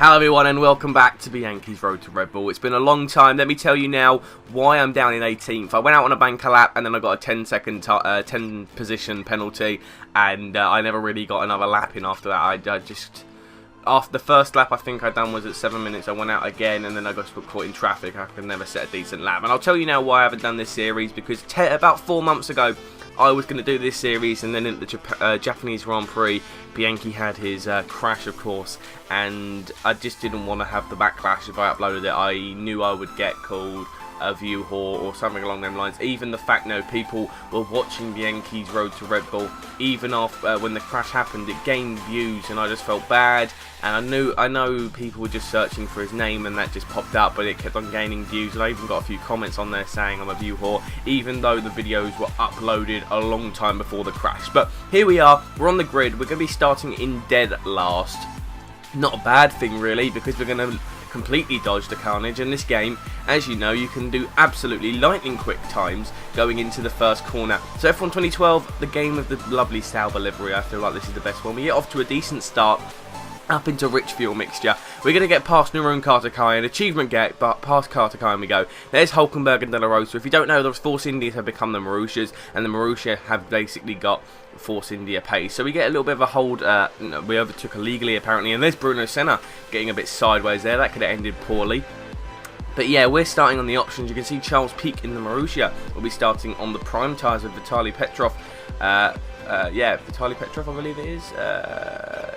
Hello everyone and welcome back to Bianchi's Road to Red Bull. It's been a long time. Let me tell you now why I'm down in 18th. I went out on a banker lap and then I got a 10 position penalty, and I never really got another lap in after that. I just, after the first lap I think I done was at 7 minutes, I went out again and then I got caught in traffic. I could never set a decent lap. And I'll tell you now why I haven't done this series, because about 4 months ago I was going to do this series, and then in the Japanese Grand Prix, Bianchi had his crash, of course, and I just didn't want to have the backlash if I uploaded it. I knew I would get called a view whore or something along them lines. Even the fact, people were watching Bianchi's Road to Red Bull, even when the crash happened, it gained views, and I just felt bad. And I know people were just searching for his name, and that just popped up, but it kept on gaining views. And I even got a few comments on there saying I'm a view whore, even though the videos were uploaded a long time before the crash. But here we are, we're on the grid. We're going to be starting in dead last. Not a bad thing really, because we're going to completely dodge the carnage. In this game, as you know, you can do absolutely lightning quick times going into the first corner. So F1 2012, the game of the lovely Sauber livery, I feel like this is the best one. We get off to a decent start, up into rich fuel mixture. We're going to get past Nuron Carter and achievement get, but past Carter we go. There's Hulkenberg and De La Rosa. If you don't know, the Force Indias have become the Marussias, and the Marussia have basically got Force India pace. So we get a little bit of a hold. We overtook illegally apparently, and there's Bruno Senna getting a bit sideways there. That could have ended poorly. But yeah, we're starting on the options. You can see Charles Pic in the Marussia will be starting on the prime tyres with Vitaly Petrov. Yeah, Vitaly Petrov, I believe it is.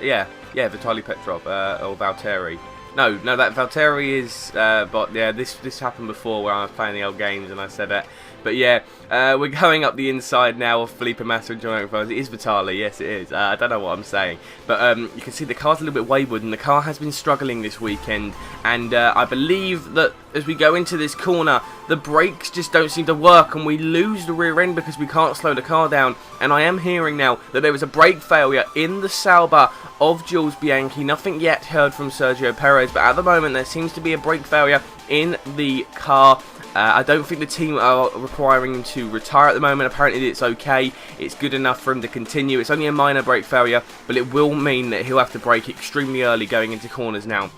Yeah, Vitaly Petrov or Valtteri. No, that Valtteri is. But yeah, this happened before where I was playing the old games and I said that. But yeah, we're going up the inside now of Felipe Massa and John Oakville. It is Vitaly, yes it is. I don't know what I'm saying. But you can see the car's a little bit wayward, and the car has been struggling this weekend. And I believe that as we go into this corner, the brakes just don't seem to work, and we lose the rear end because we can't slow the car down. And I am hearing now that there was a brake failure in the Sauber of Jules Bianchi. Nothing yet heard from Sergio Perez, but at the moment there seems to be a brake failure in the car. I don't think the team are requiring him to retire at the moment. Apparently it's okay. It's good enough for him to continue. It's only a minor brake failure, but it will mean that he'll have to brake extremely early going into corners now.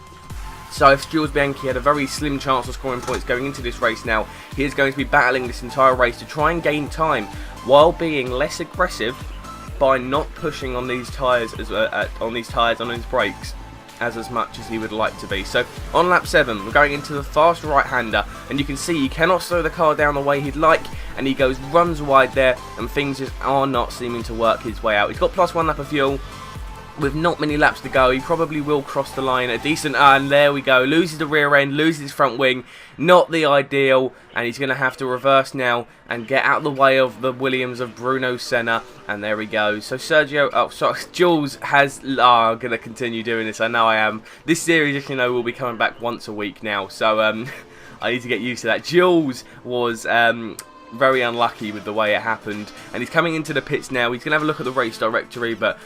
So if Jules Bianchi had a very slim chance of scoring points going into this race now, he is going to be battling this entire race to try and gain time while being less aggressive by not pushing on these tyres, on his brakes as much as he would like to be. So on lap 7 we're going into the fast right-hander, and you can see he cannot slow the car down the way he'd like, and he runs wide there, and things just are not seeming to work his way out. He's got plus 1 lap of fuel with not many laps to go. He probably will cross the line a decent, and there we go, loses the rear end, loses his front wing. Not the ideal, and he's going to have to reverse now and get out of the way of the Williams of Bruno Senna. And there we go. So Jules has. I'm going to continue doing this. I know I am. This series, as you know, will be coming back once a week now. So I need to get used to that. Jules was very unlucky with the way it happened, and he's coming into the pits now. He's going to have a look at the race directory, but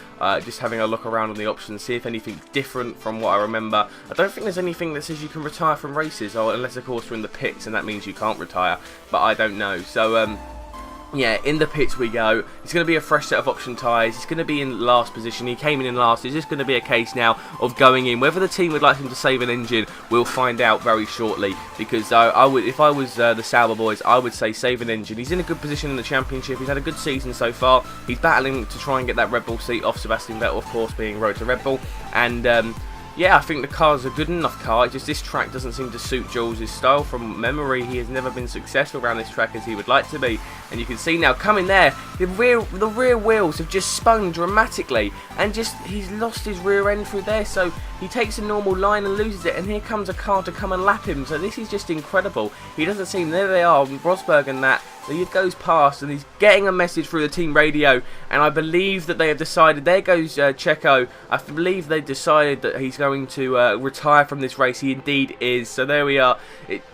just having a look around on the options, see if anything's different from what I remember. I don't think there's anything that says you can retire from races, unless of course we're in the pits and that means you can't retire, but I don't know. So yeah, in the pits we go. It's going to be a fresh set of option tyres. He's going to be in last position. He came in last. It's just going to be a case now of going in. Whether the team would like him to save an engine, we'll find out very shortly. Because I would, if I was the Sauber boys, I would say save an engine. He's in a good position in the championship. He's had a good season so far. He's battling to try and get that Red Bull seat off Sebastian Vettel, of course, being Road to Red Bull. And yeah, I think the car's a good enough car. It's just this track doesn't seem to suit Jules' style. From memory, he has never been successful around this track as he would like to be. And you can see now, coming there, the rear wheels have just spun dramatically, and he's lost his rear end through there. So he takes a normal line and loses it, and here comes a car to come and lap him. So this is just incredible. He doesn't seem, there they are, Rosberg and that. He goes past, and he's getting a message through the team radio, and I believe that they have decided, there goes Checo, I believe they decided that he's going to retire from this race. He indeed is. So there we are.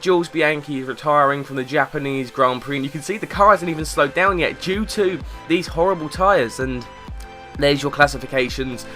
Jules Bianchi is retiring from the Japanese Grand Prix, and you can see the car hasn't even slowed down yet due to these horrible tyres. And there's your classifications.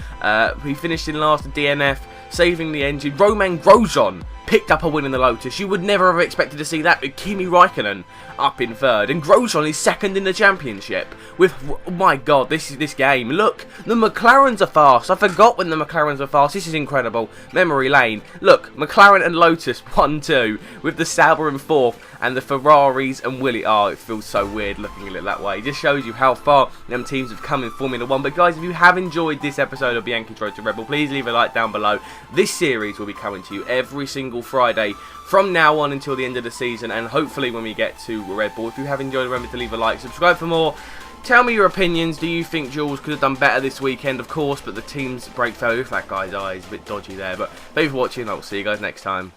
He finished in last at DNF, saving the engine. Romain Grosjean picked up a win in the Lotus. You would never have expected to see that with Kimi Raikkonen up in third, and Grosjean is second in the championship. With, oh my god, this game. Look, the McLarens are fast. I forgot when the McLarens were fast. This is incredible. Memory lane. Look, McLaren and Lotus 1-2 with the Sauber in fourth, and the Ferraris and Willie. Oh, it feels so weird looking at it that way. It just shows you how far them teams have come in Formula 1. But guys, if you have enjoyed this episode of Bianchi's Road to Red Bull, please leave a like down below. This series will be coming to you every single Friday from now on until the end of the season, and hopefully when we get to Red Bull. If you have enjoyed, remember to leave a like, subscribe for more. Tell me your opinions. Do you think Jules could have done better this weekend? Of course, but the team's brake failure, if that guy's eye is a bit dodgy there. But thank you for watching. I will see you guys next time.